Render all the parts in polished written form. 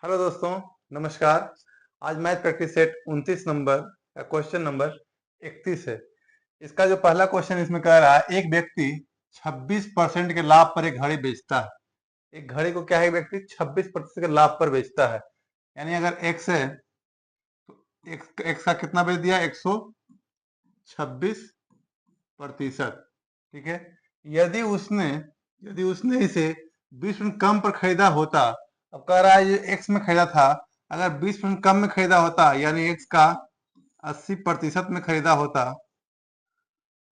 Hello दोस्तों, नमस्कार। आज मैथ प्रैक्टिस सेट 29 नंबर का क्वेश्चन नंबर 31 है। इसका जो पहला क्वेश्चन इसमें कह रहा है, एक व्यक्ति 26% के लाभ पर एक घड़ी बेचता है। एक घड़ी को क्या है, व्यक्ति 26% के लाभ पर बेचता है। यानी अगर एक्स है तो एक्स का कितना बेच दिया, 126%। ठीक है। यदि उसने यदि उसने इसे 20% कम पर खरीदा होता, अब कह रहा है ये एक्स में खरीदा था, अगर 20% कम में खरीदा होता यानी एक्स का 80% में खरीदा होता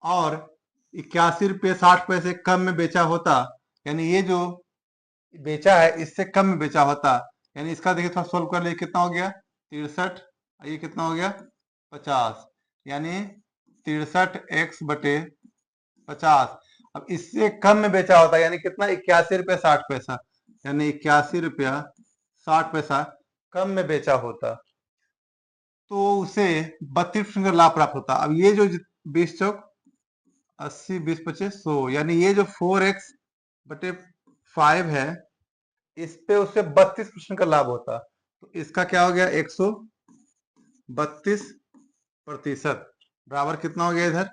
और 81 रुपये 60 पैसे कम में बेचा होता, यानी ये जो बेचा है इससे कम में बेचा होता, यानी इसका देखिए थोड़ा सोल्व कर लिए, कितना हो गया 63, ये कितना हो गया 50, यानी 63x/50। अब इससे कम में बेचा होता यानी कितना, 81 रुपया 60 पैसा, यानी 81 रुपया 60 पैसा कम में बेचा होता तो उसे 32% का लाभ प्राप्त होता। अब ये जो 20 चौक 80, 20 25 100, यानी ये जो 4x/5 है, इस पे उसे 32% का लाभ होता। तो इसका क्या हो गया, 132% बराबर कितना हो गया इधर,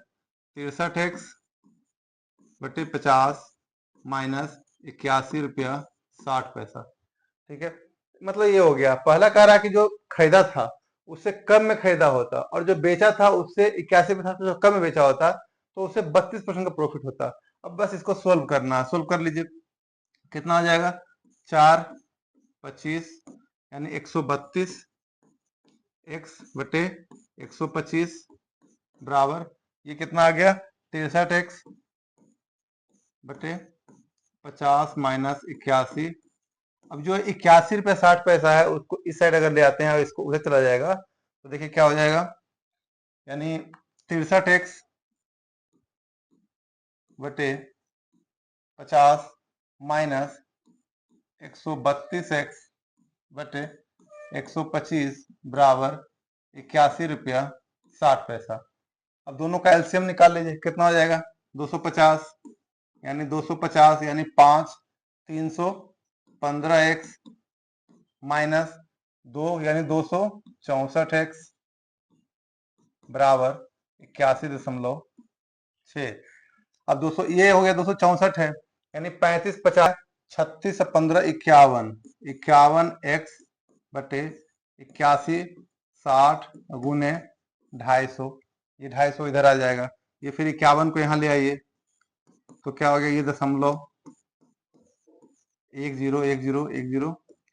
63x/50 माइनस 81 रुपया 60 पैसा। ठीक है, मतलब ये हो गया। पहला कह रहा कि जो खरीदा था उससे कम में खरीदा होता और जो बेचा था उससे 81% कम में बेचा होता तो उसे 32% का प्रॉफिट होता। अब बस इसको सोल्व करना, सोल्व कर लीजिए, कितना हो जाएगा 4 25 यानी 132x/125 बराबर ये कितना आ गया 63x/50 माइनस 81। अब जो 81 रुपया 60 पैसा है उसको इस साइड अगर ले आते हैं और इसको उधर चला जाएगा तो देखिए क्या हो जाएगा, यानी 63x/50 माइनस 132x/125 बराबर 81 रुपया 60 पैसा। अब दोनों का एलसीएम निकाल लीजिए, कितना हो जाएगा 250, यानी 250 यानी 5 315x माइनस 2 यानी 264x बराबर 81.6। अब 200 ये हो गया 264 है, यानी 35 50 36 15 51, 51x/81 गुने 250, ये 250 इधर आ जाएगा, ये फिर 51 को यहाँ ले आइए तो क्या हो गया, ये 0.10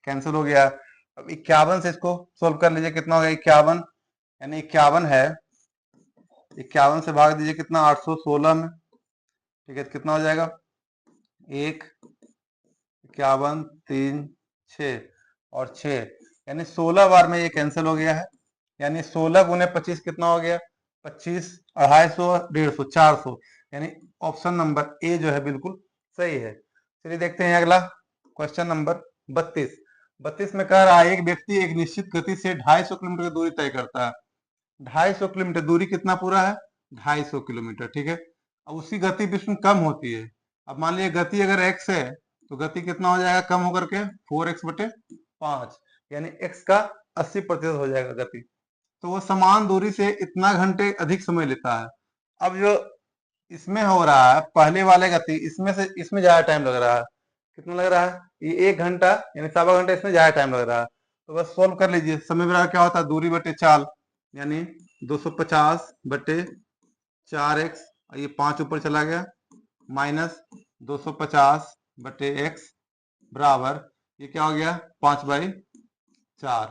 कैंसिल हो गया। अब 51 से इसको सोल्व कर लीजिए, कितना हो गया 51, यानी 51 है, 51 से भाग दीजिए कितना 816 में। ठीक है, तो कितना हो जाएगा 1 51 3 6 और 6, यानी 16 बार में ये कैंसिल हो गया है, यानी 16 गुने 25 कितना हो गया 25, 250 150 400, यानी ऑप्शन नंबर ए जो है बिल्कुल सही है। चलिए देखते हैं अगला क्वेश्चन नंबर 32। 32 में कह रहा है, एक व्यक्ति एक निश्चित गति से 250 किलोमीटर की दूरी तय करता है। 250 किलोमीटर दूरी कितना पूरा है, 250 किलोमीटर। ठीक है, अब उसकी गति 20 कम होती है। अब मान लीजिए गति अगर x है तो गति कितना हो जाएगा कम होकर के 4x/5, यानी x का 80% हो जाएगा गति। तो वो समान दूरी से इतना घंटे अधिक समय लेता है। अब जो इसमें हो रहा है पहले वाले गति, इसमें से इसमें ज्यादा टाइम लग रहा है, कितना लग रहा है, ये 1 घंटा यानी सवा घंटा, इसमें ज्यादा टाइम लग रहा है। तो बस सोल्व कर लीजिए, समय बराबर क्या होता है दूरी बटे चाल, यानी 250/4x, ये 5 ऊपर चला गया, माइनस 250/x बराबर ये क्या हो गया 5/4।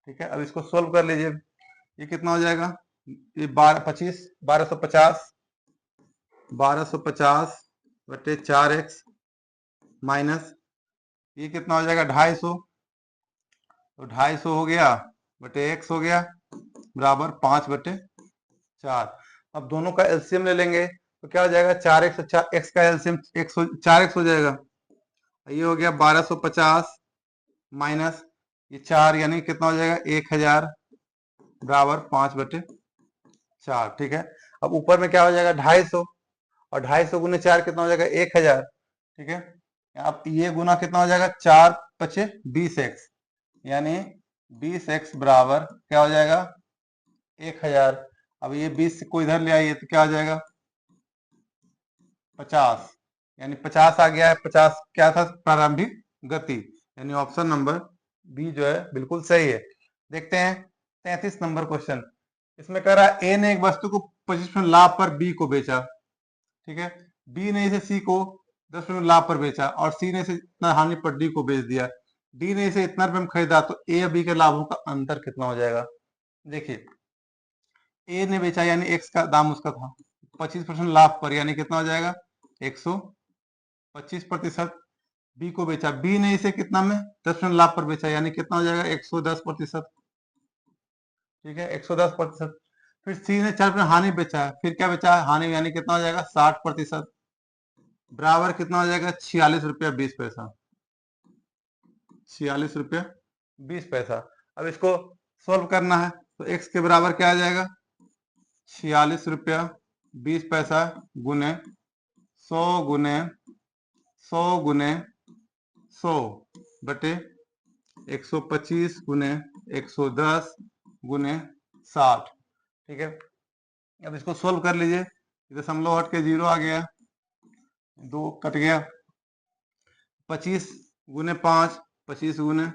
ठीक है, अब इसको सोल्व कर लीजिए, ये कितना हो जाएगा, ये 1250/4x माइनस ये कितना हो जाएगा 250, तो 250 हो गया बटे x हो गया बराबर 5/4। अब दोनों का एलसीएम ले लेंगे तो क्या हो जाएगा 4x, x का एलसीएम 4x हो जाएगा, ये हो गया 1250 माइनस ये 4, यानी कितना हो जाएगा 1000 बराबर 5/4। ठीक है, अब ऊपर में क्या हो जाएगा 250 और 250 गुने 4 कितना हो जाएगा 1000। ठीक है, अब ये गुना कितना हो जाएगा 4 × 5 = 20x, यानी 20x बराबर क्या हो जाएगा 1000। अब ये 20 को इधर ले आइए तो क्या हो जाएगा 50, यानी 50 आ गया है। 50 क्या था प्रारंभिक गति, यानी ऑप्शन नंबर बी जो है बिल्कुल सही है। देखते हैं 33 नंबर क्वेश्चन। इसमें कह रहा है ए ने एक वस्तु को 25% लाभ पर बी को बेचा, ठीक है। बी ने इसे सी को 10% लाभ पर बेचा और सी ने इसे इतना हानि पर डी को बेच दिया। डी ने इसे इतना रुपये में खरीदा, तो ए और बी के लाभों का अंतर कितना हो जाएगा। देखिए ए ने बेचा यानी एक्स का दाम उसका था, 25% लाभ पर यानी कितना हो जाएगा 125%। बी को बेचा, बी ने इसे कितना में 10% लाभ पर बेचा यानी कितना हो जाएगा 110%, ठीक है 110%। फिर सी ने 4% हानि बेचा है, फिर क्या बेचा है हानि, यानी कितना हो जाएगा 60%, बराबर कितना हो जाएगा 46 रुपया 20 पैसा, 46 रुपया 20 पैसा। अब इसको सोल्व करना है तो x के बराबर क्या आ जाएगा 46 रुपया 20 पैसा गुने 100 गुने 100 गुने 100 बटे 125 गुने 110 गुने 60, ठीक है। अब इसको सोल्व कर लीजिए, दशमलव हट के 0 आ गया, 2 कट गया, 25 गुने 5 25 गुने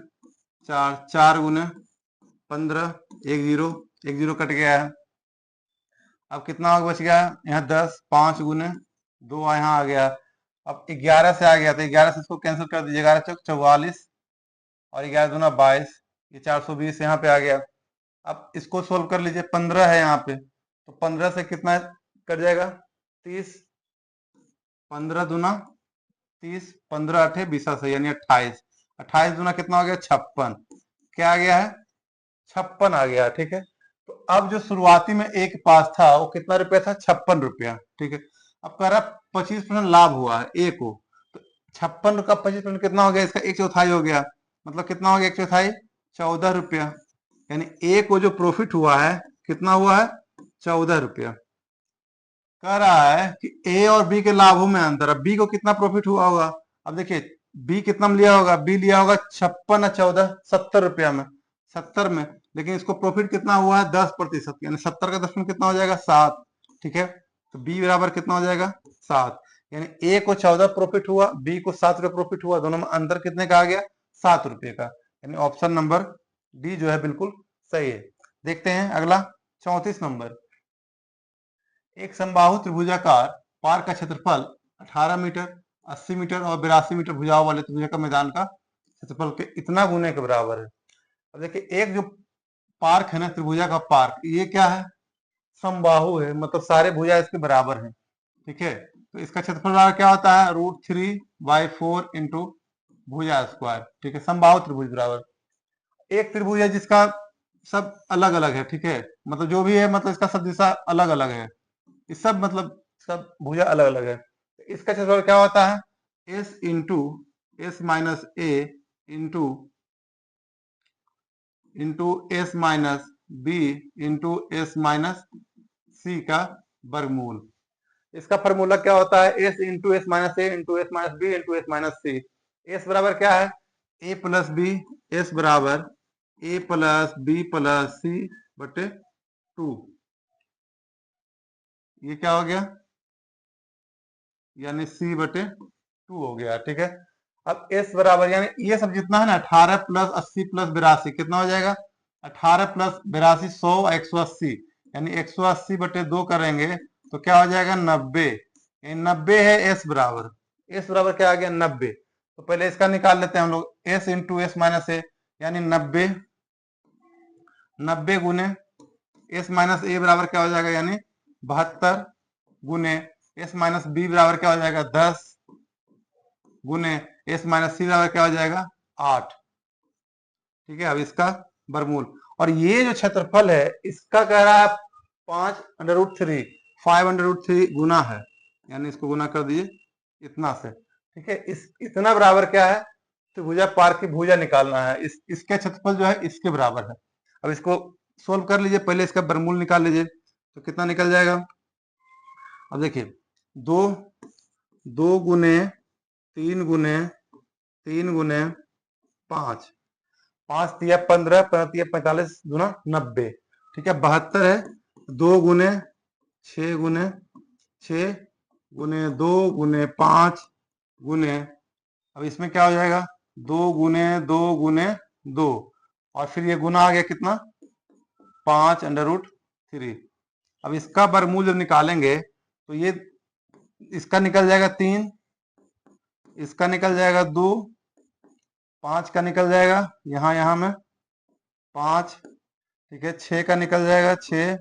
4 4 गुने 15 1 0 कट गया है। अब कितना बच गया यहाँ 10 5 गुने 2 यहाँ आ गया। अब 11 से आ गया तो 11 से इसको कैंसिल कर दीजिए, 11 चौक 44 और 11 दूना 22, ये 420 यहाँ पे आ गया। अब इसको सोल्व कर लीजिए, 15 है यहाँ पे तो 15 से कितना कट जाएगा 30, 15 दूना 30, 15 अठे 20 से यानी 28, 28 दूना कितना हो गया 56, क्या आ गया है 56 आ गया, ठीक है। तो अब जो शुरुआती में एक पास था वो कितना रुपया था 56 रुपया, ठीक है। अब कह रहा 25% लाभ हुआ है ए को, तो 56 का 25% कितना हो गया, इसका 1/4 हो गया, मतलब कितना हो गया 1/4 14 रुपया, यानी ए को जो प्रॉफिट हुआ है कितना हुआ है 14 रुपया। कह रहा है कि ए और बी के लाभों में अंतर, अब बी को कितना प्रॉफिट हुआ होगा। अब देखिए बी कितना में लिया होगा, बी लिया होगा 56 और 14 70 रुपया में, 70 में, लेकिन इसको प्रॉफिट कितना हुआ है 10%, यानी 70 का 10% कितना हो जाएगा 7, ठीक है। तो बी बराबर कितना हो जाएगा 7, यानी ए को 14 प्रॉफिट हुआ, बी को 7 रुपये प्रॉफिट हुआ, दोनों में अंतर कितने का आ गया 7 रुपये का, यानी ऑप्शन नंबर डी जो है बिल्कुल सही है। देखते हैं अगला 34 नंबर। एक समबाहु त्रिभुजाकार पार्क का क्षेत्रफल 18 मीटर, 80 मीटर और 82 मीटर भुजाओं वाले त्रिभुजाकार मैदान का क्षेत्रफल के इतना गुने के बराबर है। अब देखिए एक जो पार्क है ना त्रिभुजा का पार्क, ये क्या है समबाहु है, मतलब सारे भुजा इसके बराबर हैं, ठीक है। तो इसका क्षेत्रफल बराबर क्या होता है √3/4 इंटू भुजा स्क्वायर, ठीक है। समबाहु त्रिभुज बराबर एक त्रिभुज है जिसका सब अलग अलग है, ठीक है, मतलब जो भी है मतलब इसका सब दिशा अलग अलग है, इस सब मतलब सब भुजा अलग अलग है। इसका क्षेत्रफल क्या होता है S into S minus A into into S minus B into S minus C का वर्गमूल। इसका फॉर्मूला क्या होता है S into S minus A into S minus B into S minus C. S बराबर क्या है ए प्लस बी, एस बराबर A plus B plus C बटे 2, ये क्या हो गया यानी सी बटे 2 हो गया, ठीक है। अब एस बराबर यानी ये सब जितना है ना 18 प्लस 80 प्लस 82 कितना हो जाएगा 18 प्लस 82 100 180, यानी 180 बटे 2 करेंगे तो क्या हो जाएगा 90, 90 है एस बराबर, एस बराबर क्या आ गया 90। तो पहले इसका निकाल लेते हैं हम लोग एस इंटू एस माइनस ए, यानी 90 90 गुने एस माइनस ए बराबर क्या हो जाएगा यानी 72 गुने एस माइनस बी बराबर क्या हो जाएगा 10 गुने एस माइनस सी बराबर क्या हो जाएगा 8, ठीक है। अब इसका वर्गमूल, और ये जो क्षेत्रफल है इसका कह रहा है 5√3 5√3 गुना है, यानी इसको गुना कर दीजिए इतना से, ठीक है। इस इतना बराबर क्या है तो भुजा पार की भुजा निकालना है, इसके क्षेत्रफल जो है इसके बराबर है। अब इसको सोल्व कर लीजिए, पहले इसका वर्गमूल निकाल लीजिए तो कितना निकल जाएगा। अब देखिए 2 2 गुने 3 गुने 3 गुने 5, 5 तिया 15, 15 तिया 45 दूना 90। ठीक है, 72 है। 2 गुने 6 गुने 6 गुने 2 गुने 5 गुने, अब इसमें क्या हो जाएगा, 2 गुने 2 गुने 2, और फिर ये गुना आ गया कितना, 5 अंडर रूट 3। अब इसका वर्गमूल जब निकालेंगे तो ये इसका निकल जाएगा 3, इसका निकल जाएगा 2, 5 का निकल जाएगा यहाँ यहाँ में 5, ठीक है, 6 का निकल जाएगा 6,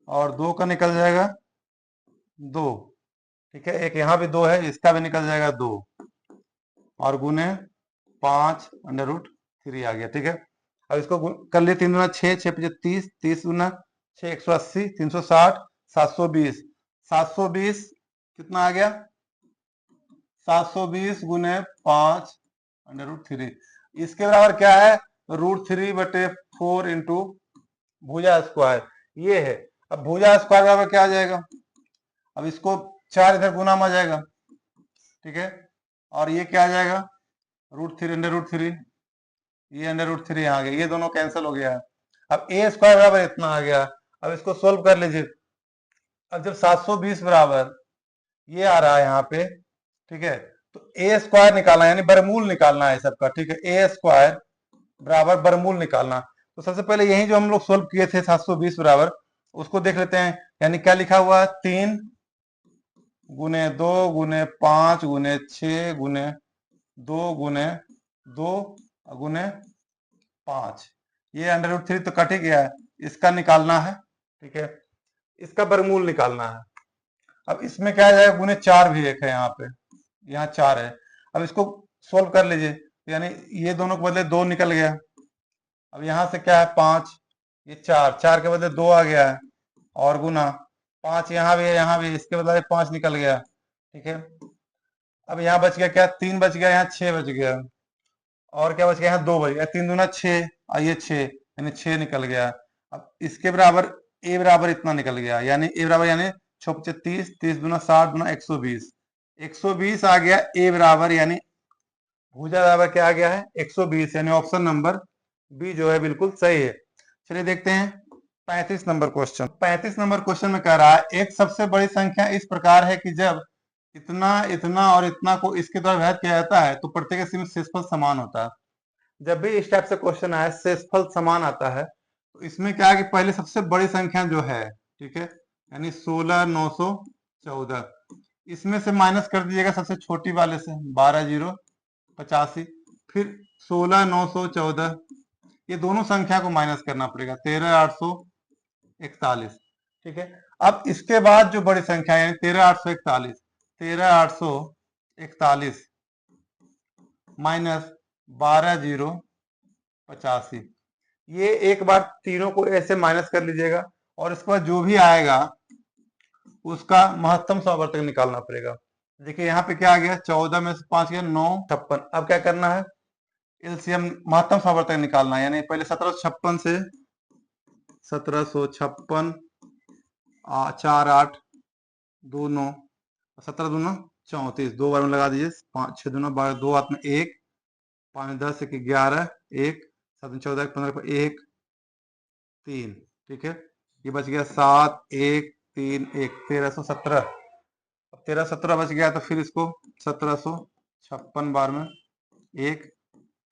और 2 का निकल जाएगा 2। ठीक है, एक यहाँ भी 2 है, इसका भी निकल जाएगा 2, और गुने 5 अंडर रूट 3 आ गया। ठीक है, अब इसको कर लिए, 3 दूना 6, 6 पचे 30, 30 दूना 6 180, 360, 720, 720 कितना आ गया, 720 गुने 5 अंडर रूट 3। इसके बराबर क्या है, √3/4 इंटू भुजा स्क्वायर, ये है। अब भुजा स्क्वायर बराबर क्या आ जाएगा, अब इसको 4 इधर गुना में आ जाएगा, ठीक है, और ये क्या आ जाएगा, √3 अंडर रूट 3, ये अंडर रूट 3 आ गया, ये दोनों कैंसिल हो गया। अब a स्क्वायर बराबर इतना आ गया। अब इसको सोल्व कर लीजिए। अब जब 720 बराबर ये आ रहा है यहाँ पे, ठीक है, तो a स्क्वायर निकालना यानी वर्गमूल निकालना है सबका। ठीक है, a स्क्वायर बराबर वर्गमूल निकालना। तो सबसे पहले यही जो हम लोग सोल्व किए थे 720 बराबर, उसको देख लेते हैं। यानी क्या लिखा हुआ है, 3 गुने 2 गुने 5 गुने 6 गुने 2 गुने 2 गुने 5, ये अंडर रूट 3 तो कट ही गया है, इसका निकालना है। ठीक है, इसका वर्गमूल निकालना है। अब इसमें क्या आ जाएगा, गुने 4 भी एक है यहाँ पे, यहाँ 4 है। अब इसको सोल्व कर लीजिए, यानी ये दोनों के बदले 2 निकल गया। अब यहाँ से क्या है 5, ये 4, 4 के बदले 2 आ गया है, और गुना 5 यहाँ भी है, यहाँ भी, इसके बदले 5 निकल गया। ठीक है, अब यहाँ बच गया क्या, 3 बच गया, यहाँ 6 बच गया, और क्या बच गया, यहाँ 2 बच गया, 3 दूना 6, ये 6 यानी 6 निकल गया। अब इसके बराबर ए बराबर इतना निकल गया, यानी ए बराबर यानी 6 पचे 30, 30 दूना 60 दूना 120, 120 आ गया ए बराबर, यानी भुजा बराबर क्या आ गया है 120, यानी ऑप्शन नंबर बी जो है बिल्कुल सही है। चलिए देखते हैं 35 नंबर क्वेश्चन। 35 नंबर क्वेश्चन में कह रहा है, एक सबसे बड़ी संख्या इस प्रकार है कि जब इतना इतना और इतना को इसके द्वारा विभाजित किया जाता है तो प्रत्येक राशि में शेषफल समान होता है। जब भी इस टाइप से क्वेश्चन आए शेषफल समान आता है, तो इसमें क्या है कि पहले सबसे बड़ी संख्या जो है, ठीक है, यानी 16,914, इसमें से माइनस कर दीजिएगा सबसे छोटी वाले से 12,085, फिर 16,914, ये दोनों संख्या को माइनस करना पड़ेगा 13,841। ठीक है, अब इसके बाद जो बड़ी संख्या है 13,841, 13,841 माइनस 12,085, ये एक बार तीनों को ऐसे माइनस कर लीजिएगा, और इसके बाद जो भी आएगा उसका महत्तम समावर्तक निकालना पड़ेगा। देखिए यहाँ पे क्या आ गया, 14 में से 5 गया 9, 56। अब क्या करना है, एलसीएम महत्तम समावर्तक निकालना है, यानी पहले 1756 से 1756 4 8 2 9, 17 दूना 34, 2 बार में लगा दीजिए, 5 6 दूना 12, 2 हाथ में 1, 5 10 1 11, 1 7 14 15 1 3। ठीक है, ये बच गया 7 1 3 1, 1317। अब 1317 बच गया, तो फिर इसको 1756 बार में 1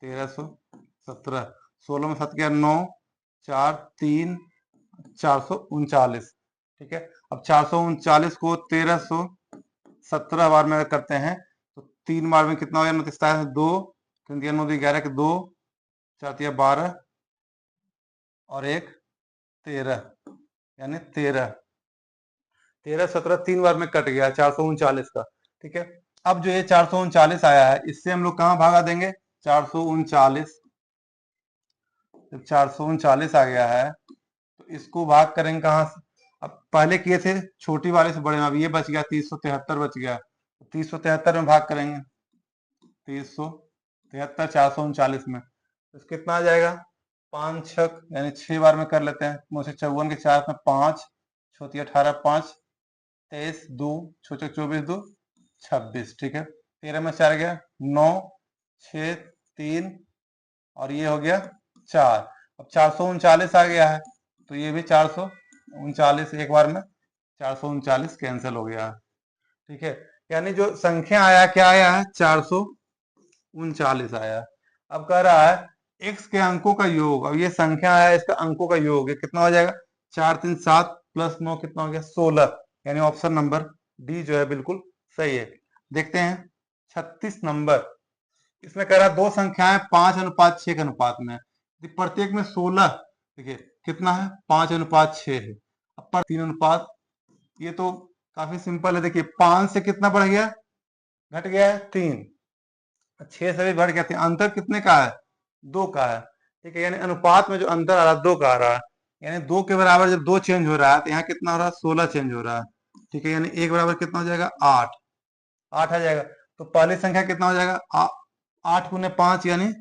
1317, 16 में 7 गया 9 4 3 439। ठीक है, अब 439 को 1317 बार में करते हैं तो 3 बार में कितना हो गया, 2 3 9 11 के 2 4 12 और 1 13, यानी 13 13 17 3 बार में कट गया 439 का। ठीक है, अब जो ये 439 आया है, इससे हम लोग कहाँ भागा देंगे, 439, जब 439 आ गया है तो इसको भाग करेंगे कहाँ से, अब पहले किए थे छोटी वाले से बड़े में, अब ये बच गया 373 बच गया, 373 में भाग करेंगे, 373 439 में, तो कितना आ जाएगा, 5 छक यानी 6 बार में कर लेते हैं, मुझे 54 के 4 में 5 छोटी 18 5 23 2 छोटे 24 2 26। ठीक है, 13 में 4 गया 9 6 3 और ये हो गया 4। अब 439 आ गया है, तो ये भी 439 एक बार में 439 कैंसिल हो गया। ठीक है, यानी जो संख्या आया क्या आया है, 439 आया। अब कह रहा है x के अंकों का योग, अब ये संख्या है इसका अंकों का योग है, कितना हो जाएगा, 4 3 7 प्लस 9 कितना हो गया, 16। यानी ऑप्शन नंबर डी जो है बिल्कुल सही है। देखते हैं 36 नंबर, इसमें कह रहा है दो संख्याएं 5:6 के अनुपात में है। प्रत्येक में 16, देखिए कितना है, 5:6 है। अब पर 3 अनुपात, ये तो काफी सिंपल है। देखिए 5 से कितना बढ़ गया, घट गया है 3, 6 से भी बढ़ गया 3, अंतर कितने का है, 2 का है। ठीक है, यानी अनुपात में जो अंतर आ रहा है 2 का आ रहा है, यानी 2 के बराबर जब 2 चेंज हो रहा है तो यहाँ कितना हो रहा है, 16 चेंज हो रहा है। ठीक है, यानी 1 बराबर कितना हो जाएगा, 8, 8 आ जाएगा। तो पहली संख्या कितना हो जाएगा, 8 गुने 5 यानी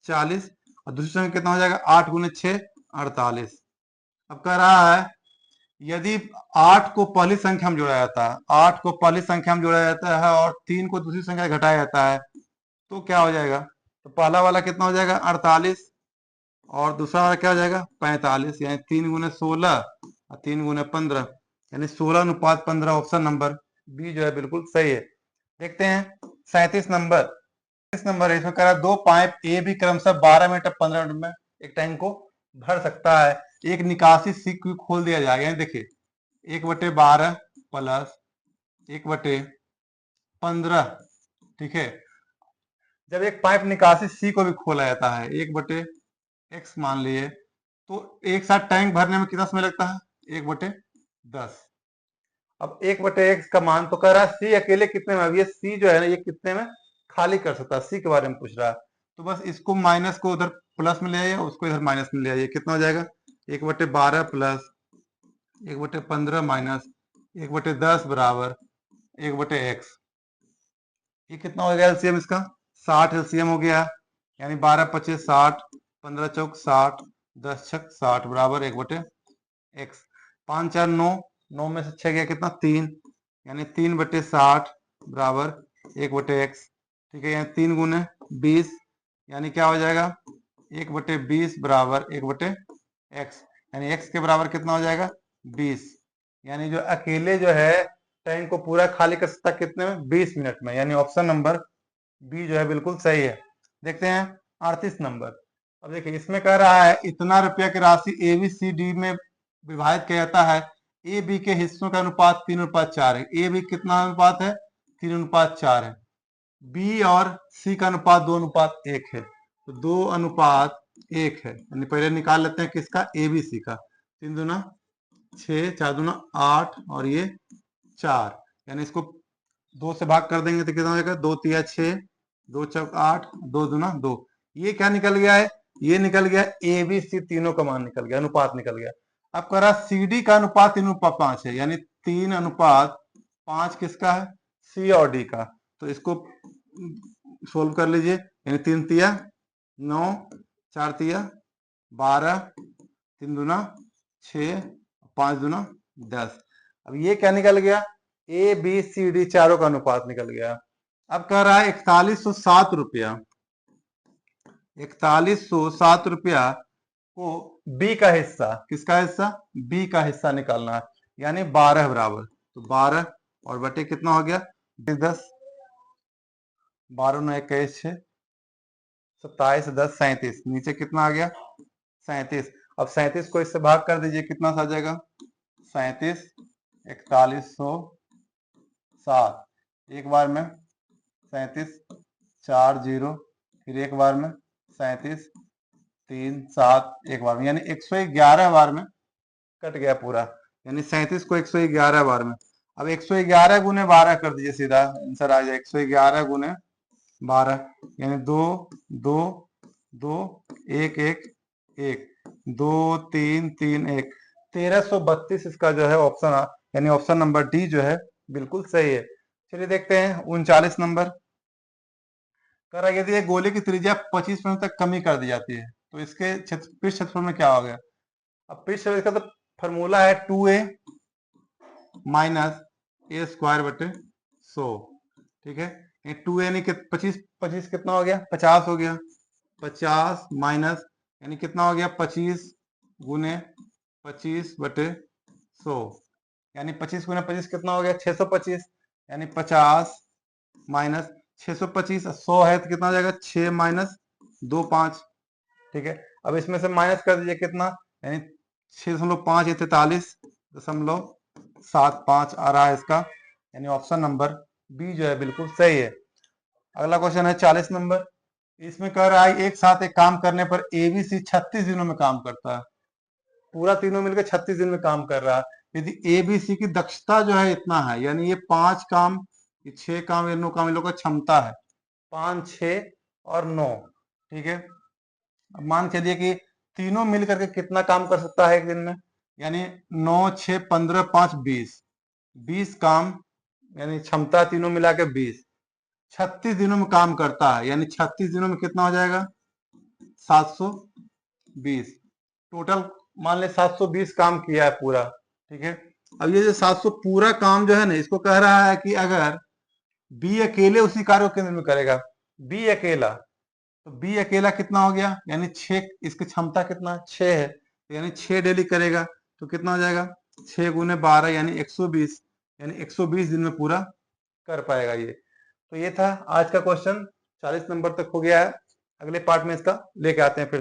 40, और दूसरी संख्या कितना हो जाएगा, 8 गुने 6 48। अब कह रहा है यदि 8 को पहली संख्या में जोड़ा जाता है, 8 को पहली संख्या में जोड़ा जाता है और 3 को दूसरी संख्या में घटाया जाता है, तो क्या हो जाएगा, तो पहला वाला कितना हो जाएगा 48, और दूसरा वाला क्या हो जाएगा 45, यानी 3 गुने 16 और 3 गुने 15, यानी 16:15। ऑप्शन नंबर बी जो है बिल्कुल सही है। देखते हैं 37 नंबर, इस नंबर है, इसमें कह रहा है दो पाइप ए भी क्रमशः 12 मिनट और 15 मिनट में एक टैंक को भर सकता है। एक निकासी सी को खोल दिया जाएगा, यानी देखिए 1/12 प्लस 1/15। ठीक है, जब एक पाइप निकासी सी को भी खोला जाता है 1/x मान लिए, तो एक साथ टैंक भरने में कितना समय लगता है, 1/10। अब 1/x का मान तो कह रहा है सी अकेले कितने में, अब ये सी जो है ना ये कितने में खाली कर सकता है, सी के बारे में पूछ रहा है। तो बस इसको माइनस को उधर प्लस में ले आइए, उसको इधर माइनस में ले आइए, कितना हो जाएगा 1/12 प्लस 1/15 माइनस 1/10 बराबर 1/x। ये कितना हो गया एलसीएम इसका, 60 एलसीएम हो गया, यानी 12 25 60, 15 चौक 60, 10 छक 60 बराबर 1/x। 5 4 9, 9 में से 6 गया कितना 3, यानी 3/60 बराबर 1/x। ठीक है, यानी 3 गुने 20, यानी क्या हो जाएगा 1/20 बराबर 1/x, यानी x के बराबर कितना हो जाएगा 20। यानी जो अकेले जो है टैंक को पूरा खाली कर सकता कितने में, 20 मिनट में, यानी ऑप्शन नंबर बी जो है बिल्कुल सही है। देखते हैं 38 नंबर, अब देखिए इसमें कह रहा है इतना रुपया की राशि ए बी सी डी में विभाजित किया जाता है, ए बी के हिस्सों का अनुपात 3:4 है। ए बी कितना अनुपात है, 3:4 है। बी और सी का अनुपात 2:1 है, तो 2:1 है, यानी पहले निकाल लेते हैं किसका, ए बी सी का। 3 दूना 6, 4 दूना 8 और ये 4, यानी इसको 2 से भाग कर देंगे तो कितना हो जाएगा, 2 तिया 6, 2 चौक 8, 2 दूना 2। ये क्या निकल गया है, ये निकल गया ए बी सी तीनों का मान निकल गया, अनुपात निकल गया। अब कह रहा सी डी का अनुपात 3:5 है, यानी 3:5 किसका है, सी और डी का। तो इसको सोल्व कर लीजिए, यानी 3 तिया 9, 4 तिया 12, 3 दूना 6, 5 दूना 10। अब ये क्या निकल गया, ए बी सी डी चारों का अनुपात निकल गया। अब कह रहा है 4107 रुपया, 4107 रुपया को बी का हिस्सा, किसका हिस्सा, बी का हिस्सा निकालना है, यानी 12 बराबर, तो 12 और बटे कितना हो गया 10, 12 9 21 6, 27 10 37, नीचे कितना आ गया 37। अब 37 को इससे भाग कर दीजिए, कितना सा आ जाएगा 37 4107, एक बार में 37 4 0, फिर एक बार में 37 3 7, एक बार में, यानी 111 बार में कट गया पूरा, यानी 37 को 111 बार में। अब 111 गुने 12 कर दीजिए, सीधा आंसर आ जाए 111 गुने 12, यानी 2 2 2 1 1 1 2 3 3 1, 1332 इसका जो है ऑप्शन, यानी ऑप्शन नंबर डी जो है बिल्कुल सही है। चलिए देखते हैं 39 नंबर, कह रहा है यदि एक गोले की त्रिज्या 25% तक कमी कर दी जाती है तो इसके पृष्ठ क्षेत्रफल में क्या हो गया। अब पृष्ठ इसका तो फॉर्मूला है 2a माइनस ए स्क्वायर बटे 100। ठीक है, 2a यानी 25 25 कितना हो गया 50 हो गया, 50 माइनस यानी कितना हो गया 25 गुने 25/100 यानी 25 गुने 25 कितना हो गया 625 यानी 50 माइनस 625 100 है तो कितना हो जाएगा 6 माइनस 2 5 ठीक है। अब इसमें से माइनस कर दीजिए कितना यानी 6.5 या 43.75 आ रहा है इसका यानी ऑप्शन नंबर बी जो है बिल्कुल सही है। अगला क्वेश्चन है 40 नंबर। इसमें कह रहा है एक साथ एक काम करने पर एबीसी 36 दिनों में काम करता है। पूरा तीनों मिलकर 36 दिन में काम कर रहा है। यदि एबीसी की दक्षता जो है इतना है यानी ये 5 काम ये 6 काम ये 9 काम इन लोगों का क्षमता है 5 6 और 9 ठीक है। अब मान चलिए कि तीनों मिल करके कितना काम कर सकता है एक दिन में यानी 9 6 15 5 20 काम यानी क्षमता तीनों मिला के 20 36 दिनों में काम करता है यानी 36 दिनों में कितना हो जाएगा 720 टोटल मान ले 720 काम किया है पूरा ठीक है। अब ये जो 700 पूरा काम जो है ना इसको कह रहा है कि अगर बी अकेले उसी कार्य को केंद्र में करेगा बी अकेला तो बी अकेला कितना हो गया यानी 6 इसकी क्षमता कितना 6 है तो यानी 6 डेली करेगा तो कितना हो जाएगा 6 गुने 12 यानी 120 यानी 120 दिन में पूरा कर पाएगा ये। तो ये था आज का क्वेश्चन 40 नंबर तक हो गया है। अगले पार्ट में इसका लेके आते हैं फिर।